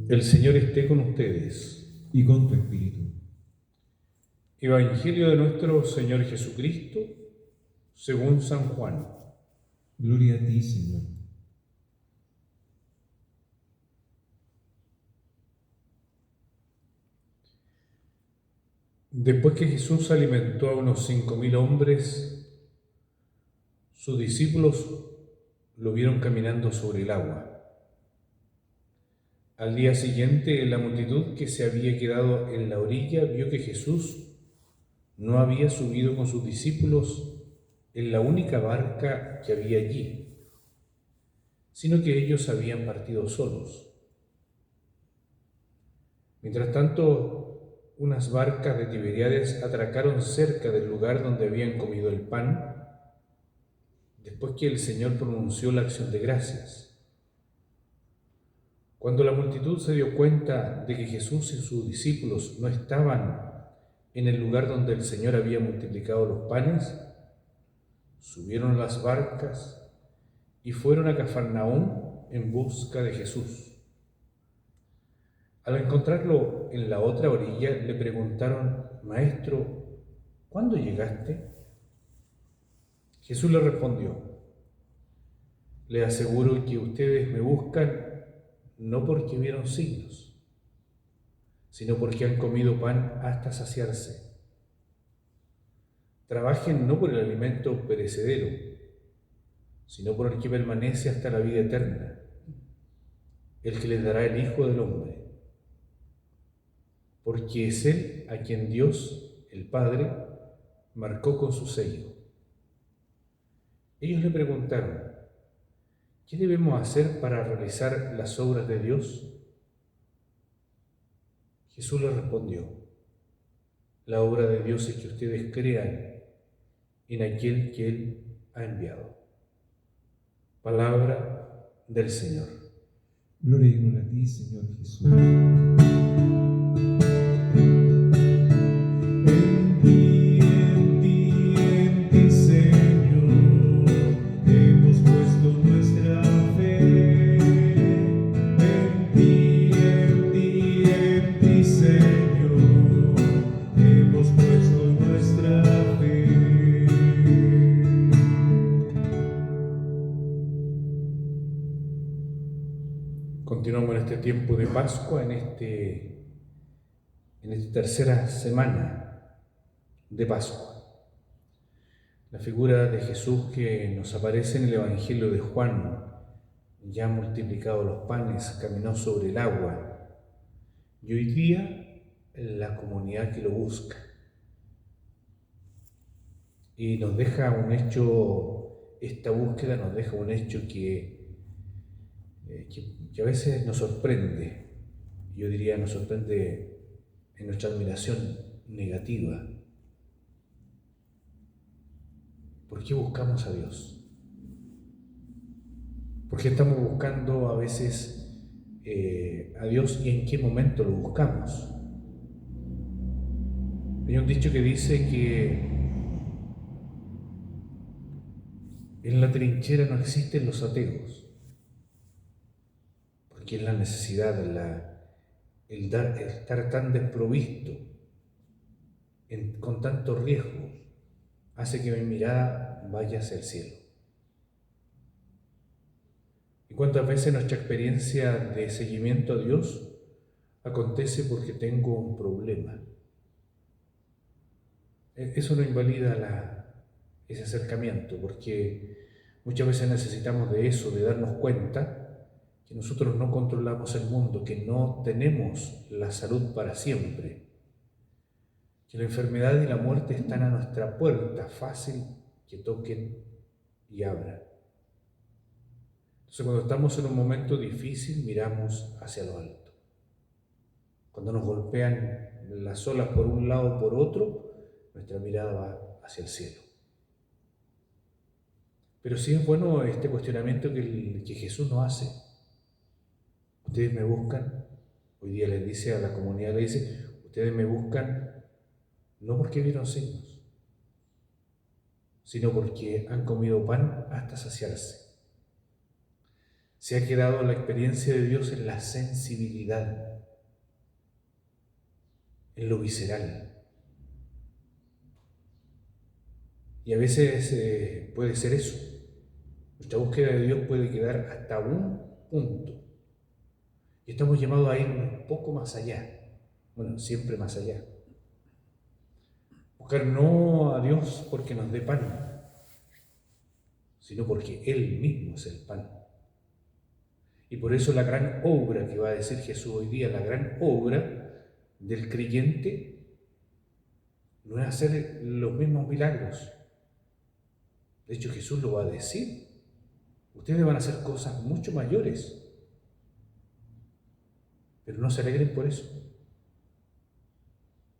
El Señor esté con ustedes. Y con tu espíritu. Evangelio de nuestro Señor Jesucristo, según San Juan. Gloria a ti, Señor. Después que Jesús alimentó a unos 5.000 hombres, sus discípulos lo vieron caminando sobre el agua. Al día siguiente, la multitud que se había quedado en la orilla vio que Jesús no había subido con sus discípulos en la única barca que había allí, sino que ellos habían partido solos. Mientras tanto, unas barcas de Tiberíades atracaron cerca del lugar donde habían comido el pan, después que el Señor pronunció la acción de gracias. Cuando la multitud se dio cuenta de que Jesús y sus discípulos no estaban en el lugar donde el Señor había multiplicado los panes, subieron a las barcas y fueron a Cafarnaúm en busca de Jesús. Al encontrarlo en la otra orilla, le preguntaron: Maestro, ¿cuándo llegaste? Jesús le respondió: Les aseguro que ustedes me buscan no porque vieron signos, sino porque han comido pan hasta saciarse. Trabajen no por el alimento perecedero, sino por el que permanece hasta la vida eterna, el que les dará el Hijo del Hombre, porque es Él a quien Dios, el Padre, marcó con su sello. Ellos le preguntaron: ¿qué debemos hacer para realizar las obras de Dios? Jesús les respondió: la obra de Dios es que ustedes crean en aquel que Él ha enviado. Palabra del Señor. Gloria y honor a ti, Señor Jesús. En ti, Señor, hemos puesto nuestra fe. En ti, Señor, hemos puesto nuestra fe. Continuamos en este tiempo de Pascua, en esta tercera semana de Pascua. La figura de Jesús que nos aparece en el Evangelio de Juan, ya multiplicado los panes, caminó sobre el agua, y hoy día la comunidad que lo busca. Y nos deja un hecho, esta búsqueda nos deja un hecho que a veces nos sorprende. Yo diría, nos sorprende en nuestra admiración negativa. ¿Por qué buscamos a Dios? ¿Por qué estamos buscando a veces a Dios y en qué momento lo buscamos? Hay un dicho que dice que en la trinchera no existen los ateos, porque es la necesidad, el estar tan desprovisto, con tanto riesgo, hace que mi mirada vaya hacia el cielo. ¿Y cuántas veces nuestra experiencia de seguimiento a Dios acontece porque tengo un problema? Eso no invalida ese acercamiento, porque muchas veces necesitamos de eso, de darnos cuenta que nosotros no controlamos el mundo, que no tenemos la salud para siempre, que la enfermedad y la muerte están a nuestra puerta, fácil que toquen y abran. Entonces, cuando estamos en un momento difícil, miramos hacia lo alto. Cuando nos golpean las olas por un lado o por otro, nuestra mirada va hacia el cielo. Pero sí es bueno este cuestionamiento que Jesús nos hace. Ustedes me buscan, hoy día les dice a la comunidad, le dice: ustedes me buscan no porque vieron signos, sino porque han comido pan hasta saciarse. Se ha quedado la experiencia de Dios en la sensibilidad, en lo visceral. Y a veces puede ser eso. Nuestra búsqueda de Dios puede quedar hasta un punto. Y estamos llamados a ir un poco más allá. Bueno, siempre más allá. Buscar no a Dios porque nos dé pan, sino porque Él mismo es el pan. Y por eso la gran obra que va a decir Jesús hoy día, la gran obra del creyente, no es hacer los mismos milagros. De hecho, Jesús lo va a decir. Ustedes van a hacer cosas mucho mayores, pero no se alegren por eso.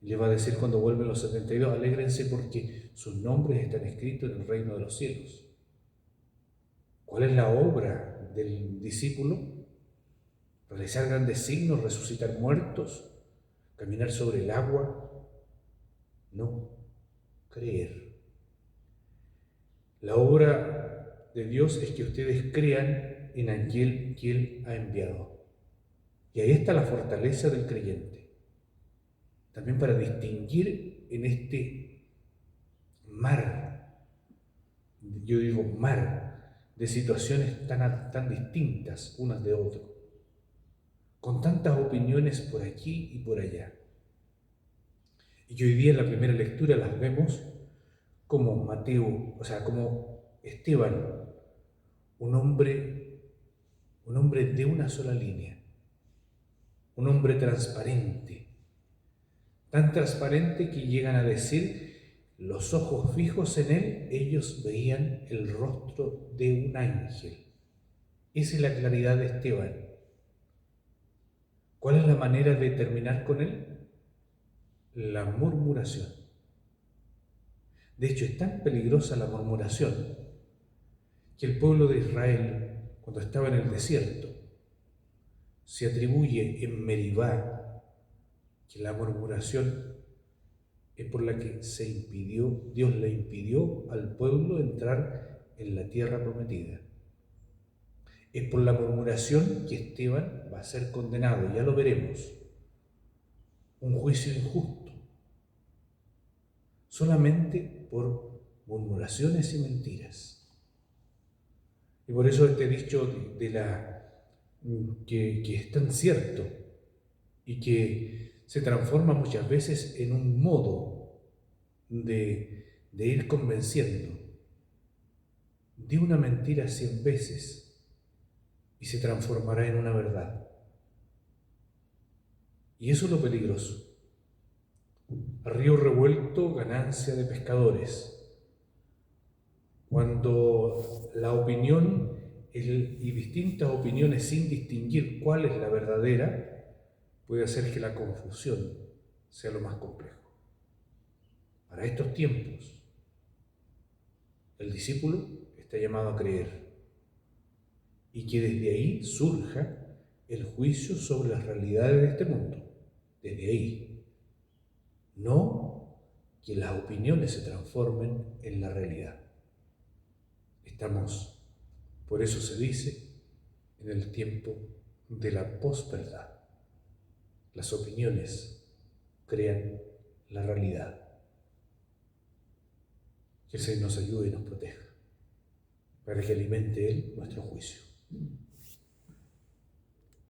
Y le va a decir cuando vuelven los 72, alégrense porque sus nombres están escritos en el reino de los cielos. ¿Cuál es la obra del discípulo? Realizar grandes signos, resucitar muertos, caminar sobre el agua. No, creer. La obra de Dios es que ustedes crean en aquel que Él ha enviado. Y ahí está la fortaleza del creyente. También para distinguir en este mar, yo digo mar, de situaciones tan distintas unas de otras, con tantas opiniones por aquí y por allá. Y hoy día en la primera lectura las vemos como Mateo, como Esteban, un hombre de una sola línea, un hombre transparente, tan transparente que llegan a decir, los ojos fijos en él, ellos veían el rostro de un ángel. Esa es la claridad de Esteban. ¿Cuál es la manera de terminar con él? La murmuración. De hecho, es tan peligrosa la murmuración que el pueblo de Israel, cuando estaba en el desierto, se atribuye en Meribá que la murmuración es por la que Dios le impidió al pueblo entrar en la tierra prometida. Es por la murmuración que Esteban va a ser condenado, ya lo veremos. Un juicio injusto, solamente por murmuraciones y mentiras. Y por eso este dicho que es tan cierto y que se transforma muchas veces en un modo de ir convenciendo. Di una mentira 100 veces y se transformará en una verdad. Y eso es lo peligroso. A río revuelto, ganancia de pescadores. Cuando la opinión y distintas opiniones sin distinguir cuál es la verdadera, puede hacer que la confusión sea lo más complejo. Para estos tiempos, el discípulo está llamado a creer y que desde ahí surja el juicio sobre las realidades de este mundo. Desde ahí. No que las opiniones se transformen en la realidad. Estamos, por eso se dice, en el tiempo de la posverdad. Las opiniones crean la realidad. Que el Señor nos ayude y nos proteja, para que alimente Él nuestro juicio.